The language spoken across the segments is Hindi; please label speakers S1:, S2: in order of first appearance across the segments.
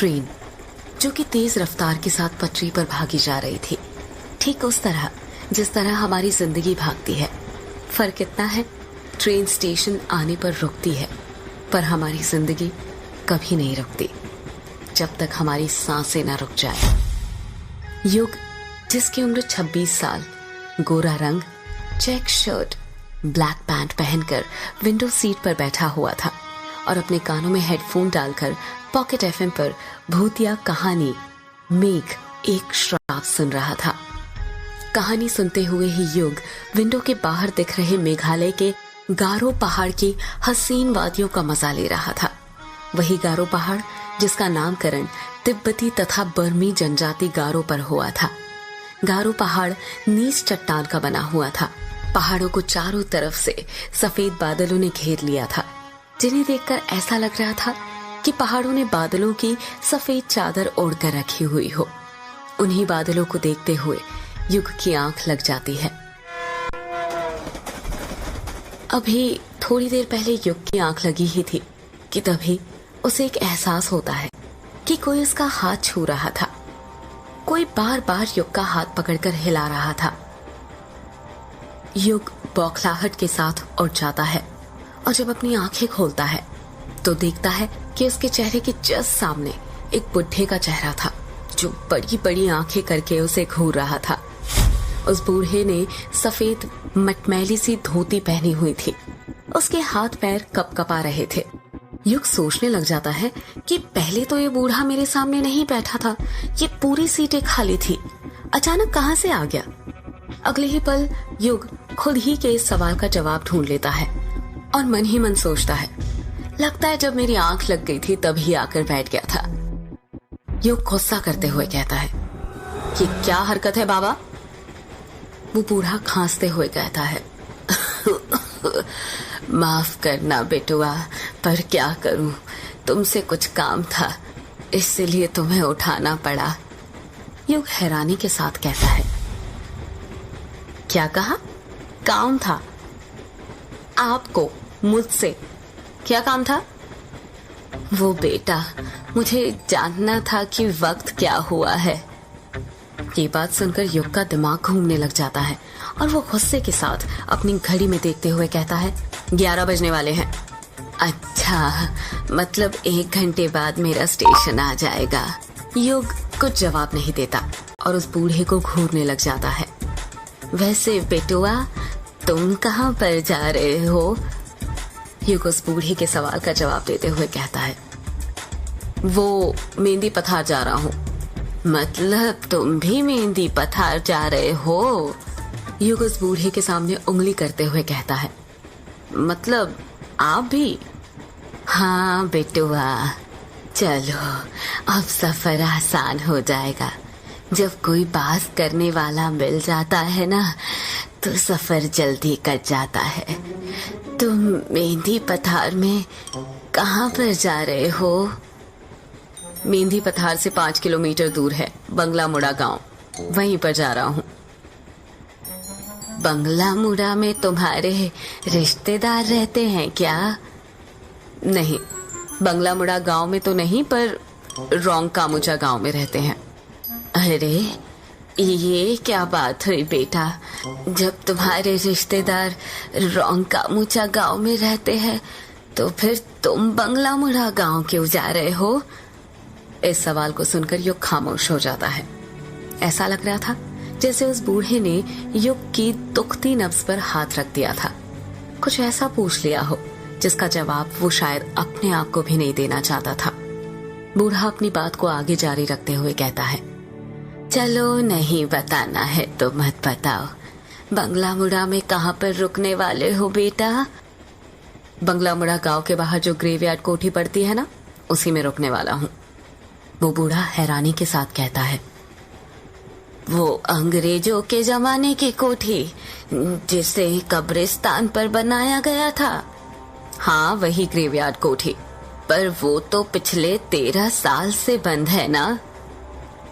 S1: ट्रेन जो कि तेज रफ्तार के साथ पटरी पर भागी जा रही थी, ठीक उस तरह जिस तरह हमारी जिंदगी भागती है। फर्क इतना है, ट्रेन स्टेशन आने पर रुकती है, पर हमारी जिंदगी कभी नहीं रुकती जब तक हमारी सांसें ना रुक जाए। युग, जिसकी उम्र 26 साल, गोरा रंग, चेक शर्ट, ब्लैक पैंट पहनकर विंडो सीट पर बैठा हुआ था और अपने कानों में हेडफोन डालकर पॉकेट एफएम पर भूतिया कहानी मेघ एक श्राप सुन रहा था। कहानी सुनते हुए ही युग विंडो के बाहर दिख रहे मेघालय के गारो पहाड़ की हसीन वादियों का मजा ले रहा था। वही गारो पहाड़ जिसका नामकरण तिब्बती तथा बर्मी जनजाति गारो पर हुआ था। गारो पहाड़ नीच चट्टान का बना हुआ था। पहाड़ों को चारों तरफ से सफेद बादलों ने घेर लिया था, जिन्हें देखकर ऐसा लग रहा था कि पहाड़ों ने बादलों की सफेद चादर ओढ़कर रखी हुई हो। उन्हीं बादलों को देखते हुए युग की आंख लग जाती है। अभी थोड़ी देर पहले युग की आंख लगी ही थी कि तभी उसे एक एहसास होता है कि कोई उसका हाथ छू रहा था। कोई बार बार युग का हाथ पकड़कर हिला रहा था। युग बौखलाहट के साथ उठ जाता है और जब अपनी आंखें खोलता है तो देखता है कि उसके चेहरे के जस्ट सामने एक बुढ़े का चेहरा था जो बड़ी बड़ी आंखें करके उसे घूर रहा था। उस बूढ़े ने सफेद मटमैली सी धोती पहनी हुई थी। उसके हाथ पैर कपकपा रहे थे। युग सोचने लग जाता है कि पहले तो ये बूढ़ा मेरे सामने नहीं बैठा था, ये पूरी सीटें खाली थी, अचानक कहां से आ गया। अगले ही पल युग खुद ही के इस सवाल का जवाब ढूंढ लेता है और मन ही मन सोचता है, लगता है जब मेरी आंख लग गई थी तभी आकर बैठ गया था। युग गुस्सा करते हुए कहता है, ये क्या हरकत है बाबा? वो बूढ़ा खांसते हुए कहता है, माफ करना बेटुआ, पर क्या करूं, तुमसे कुछ काम था इसलिए तुम्हें उठाना पड़ा। युग हैरानी के साथ कहता है, क्या कहा? काम था? आपको मुझसे क्या काम था? वो बेटा, मुझे जानना था कि वक्त क्या हुआ है। ये बात सुनकर युग का दिमाग घूमने लग जाता है और वो गुस्से के साथ अपनी घड़ी में देखते हुए कहता है, 11 बजने वाले हैं। अच्छा, मतलब 1 घंटे बाद मेरा स्टेशन आ जाएगा। युग कुछ जवाब नहीं देता और उस बूढ़े को घूरने लग जाता है। वैसे बेटुआ, तुम कहाँ पर जा रहे हो? युग उस बूढ़े के सवाल का जवाब देते हुए कहता है, वो मेहंदी पथार जा रहा हूँ। मतलब तुम भी मेहंदी पथार जा रहे हो? युग उस बूढ़े के सामने उंगली करते हुए कहता है, मतलब आप भी? हाँ बेटुआ, चलो अब सफर आसान हो जाएगा। जब कोई बात करने वाला मिल जाता है ना तो सफर जल्दी कट जाता है। तुम मेहंदी पथार में कहाँ पर जा रहे हो? मेहंदी पथार से 5 किलोमीटर दूर है बंगला मुड़ा गांव, वहीं पर जा रहा हूँ। बंगला मुड़ा में तुम्हारे रिश्तेदार रहते हैं क्या? नहीं, बंगला मुड़ा गांव में तो नहीं, पर रोंग कामुचा गांव में रहते हैं। अरे ये क्या बात हुई बेटा, जब तुम्हारे रिश्तेदार रोंग कामुचा गांव में रहते हैं तो फिर तुम बंगला मुड़ा गांव क्यों जा रहे हो? इस सवाल को सुनकर युग खामोश हो जाता है। ऐसा लग रहा था जैसे उस बूढ़े ने युग की दुखती नब्ज पर हाथ रख दिया था, कुछ ऐसा पूछ लिया हो जिसका जवाब वो शायद अपने आप को भी नहीं देना चाहता था। बूढ़ा अपनी बात को आगे जारी रखते हुए कहता है, चलो नहीं बताना है तो मत बताओ। बंगला मुड़ा में कहाँ पर रुकने वाले हो बेटा? बंगला मुड़ा गांव के बाहर जो ग्रेवयार्ड कोठी पड़ती है ना, उसी में रुकने वाला हूँ। वो बूढ़ा हैरानी के साथ कहता है, वो अंग्रेजों के जमाने की कोठी जिसे कब्रिस्तान पर बनाया गया था? हाँ, वही ग्रेवयार्ड कोठी, पर वो तो पिछले 13 साल से बंद है ना?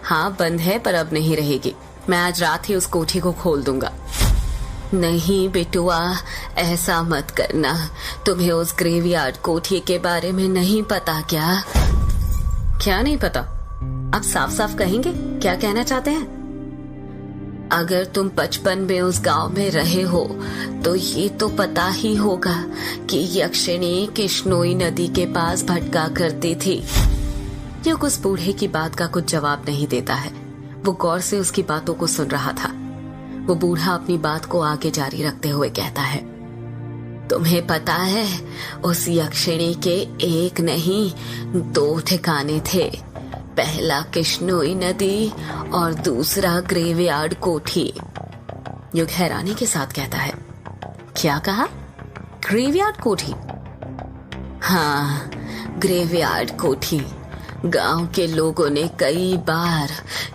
S1: हाँ बंद है, पर अब नहीं रहेगी। मैं आज रात ही उस कोठी को खोल दूंगा। नहीं बेटुआ, ऐसा मत करना। तुम्हें उस ग्रेवयार्ड कोठी के बारे में नहीं पता क्या? क्या नहीं पता? आप साफ साफ कहेंगे क्या कहना चाहते हैं? अगर तुम बचपन में उस गांव में रहे हो तो ये तो पता ही होगा कि यक्षिणी किश्नोई नदी के पास भटका करती थी। युग उस बूढ़े की बात का कुछ जवाब नहीं देता है। वो गौर से उसकी बातों को सुन रहा था। वो बूढ़ा अपनी बात को आगे जारी रखते हुए कहता है, तुम्हें पता है उस यक्षिणी के एक नहीं 2 ठिकाने थे। पहला किश्नोई नदी और दूसरा ग्रेवयार्ड कोठी। युग हैरानी के साथ कहता है, क्या कहा? ग्रेवयार्ड कोठी? हाँ, ग्रेवयार्ड कोठी। गांव के लोगों ने कई बार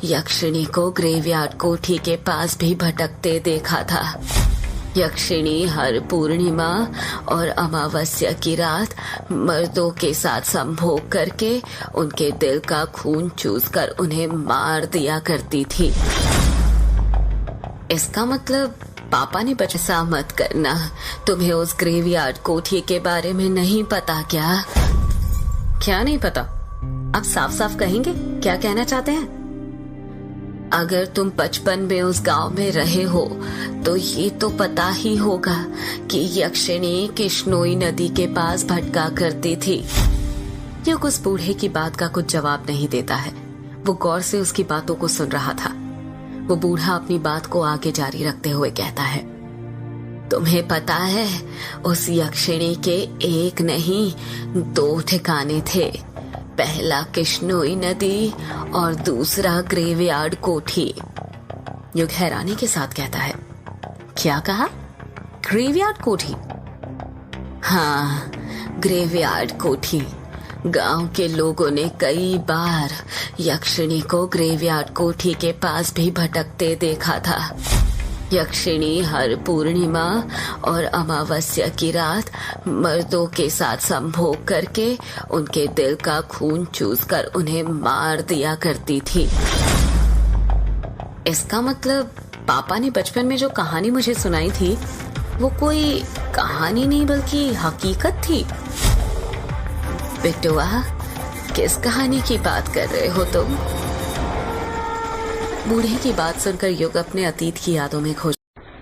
S1: यक्षिणी को ग्रेवयार्ड कोठी के पास भी भटकते देखा था। यक्षिणी हर पूर्णिमा और अमावस्या की रात मर्दों के साथ संभोग करके उनके दिल का खून चूसकर उन्हें मार दिया करती थी। इसका मतलब पापा ने बचा मत करना, तुम्हें उस ग्रेवयार्ड कोठी के बारे में नहीं पता क्या? क्या नहीं पता? आप साफ साफ कहेंगे क्या कहना चाहते हैं? अगर तुम बचपन में उस गांव में रहे हो तो ये तो पता ही होगा कि यक्षिणी किश्नोई नदी के पास भटका करती थी। युग उस बूढ़े की बात का कुछ जवाब नहीं देता है। वो गौर से उसकी बातों को सुन रहा था। वो बूढ़ा अपनी बात को आगे जारी रखते हुए कहता है, तुम्हें पता है उस यक्षिणी के एक नहीं 2 ठिकाने थे। पहला किश्नोई नदी और दूसरा ग्रेवयार्ड कोठी। युग हैरानी के साथ कहता है, क्या कहा? ग्रेवयार्ड कोठी? हाँ, ग्रेवयार्ड कोठी। गांव के लोगों ने कई बार यक्षिणी को ग्रेवयार्ड कोठी के पास भी भटकते देखा था। यक्षिणी हर पूर्णिमा और अमावस्या की रात मर्दों के साथ संभोग करके उनके दिल का खून चूसकर उन्हें मार दिया करती थी। इसका मतलब पापा ने बचपन में जो कहानी मुझे सुनाई थी वो कोई कहानी नहीं बल्कि हकीकत थी। बेटुआ, किस कहानी की बात कर रहे हो तुम? बूढ़े की बात सुनकर युग अपने अतीत की यादों में खो।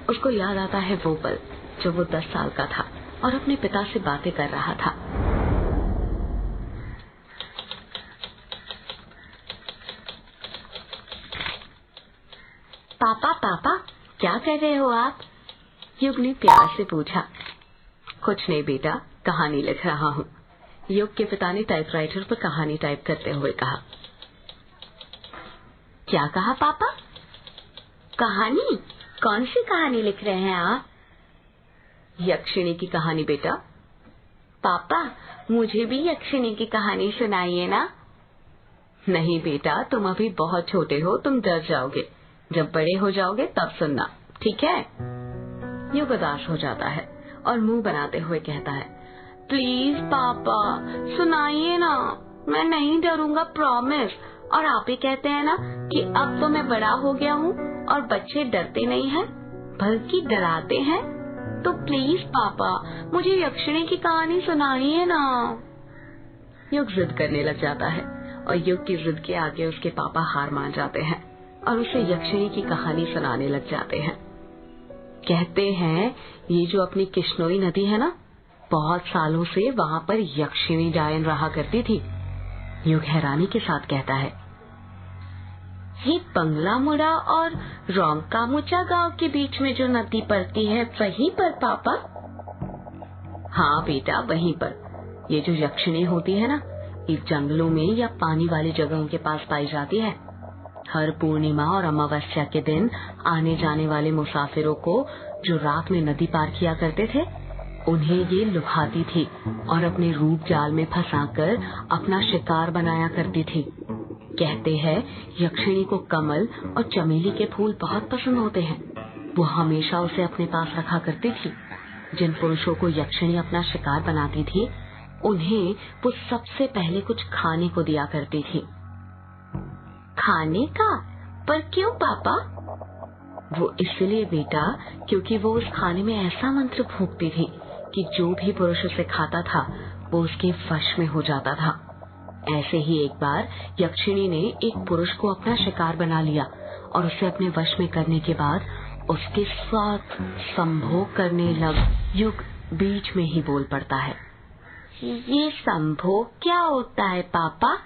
S1: उसको याद आता है वो पल जब वो 10 साल का था और अपने पिता से बातें कर रहा था। पापा पापा, क्या कर रहे हो आप? युग ने प्यार से पूछा। कुछ नहीं बेटा, कहानी लिख रहा हूँ। युग के पिता ने टाइपराइटर पर कहानी टाइप करते हुए कहा। क्या कहा पापा? कहानी? कौन सी कहानी लिख रहे हैं आप? यक्षिणी की कहानी बेटा। पापा, मुझे भी यक्षिणी की कहानी सुनाइए ना। नहीं बेटा, तुम अभी बहुत छोटे हो, तुम डर जाओगे। जब बड़े हो जाओगे तब सुनना, ठीक है? युग उदास हो जाता है और मुंह बनाते हुए कहता है, प्लीज पापा सुनाइए ना, मैं नहीं डरूंगा, प्रॉमिस। और आप ही कहते हैं ना कि अब तो मैं बड़ा हो गया हूँ और बच्चे डरते नहीं हैं बल्कि डराते हैं। तो प्लीज पापा मुझे यक्षिणी की कहानी सुनाइए ना। युग जिद करने लग जाता है और युग की जिद के आगे उसके पापा हार मान जाते हैं और उसे यक्षिणी की कहानी सुनाने लग जाते हैं। कहते हैं ये जो अपनी किश्नोई नदी है ना, बहुत सालों से वहाँ पर यक्षिणी डायन रहा करती थी। युग हैरानी के साथ कहता है, ये बंगला मुड़ा और रोंकामुचा गांव के बीच में जो नदी पड़ती है वहीं पर पापा? हाँ बेटा, वहीं पर। ये जो यक्षिणी होती है ना, ये जंगलों में या पानी वाली जगहों के पास पाई जाती है। हर पूर्णिमा और अमावस्या के दिन आने जाने वाले मुसाफिरों को जो रात में नदी पार किया करते थे, उन्हें ये लुभाती थी और अपने रूप जाल में फंसाकर अपना शिकार बनाया करती थी। कहते हैं यक्षिणी को कमल और चमेली के फूल बहुत पसंद होते हैं। वो हमेशा उसे अपने पास रखा करती थी। जिन पुरुषों को यक्षिणी अपना शिकार बनाती थी, उन्हें वो सबसे पहले कुछ खाने को दिया करती थी। खाने का? पर क्यों पापा? वो इसलिए बेटा, क्योंकि वो उस खाने में ऐसा मंत्र फूंकती थी कि जो भी पुरुष उसे खाता था वो उसके वश में हो जाता था। ऐसे ही एक बार यक्षिणी ने एक पुरुष को अपना शिकार बना लिया और उसे अपने वश में करने के बाद उसके साथ संभोग करने लग युग बीच में ही बोल पड़ता है, ये संभोग क्या होता है पापा?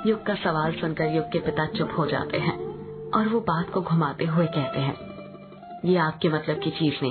S1: युग का सवाल सुनकर युग के पिता चुप हो जाते हैं और वो बात को घुमाते हुए कहते हैं, ये आपके मतलब की चीज नहीं,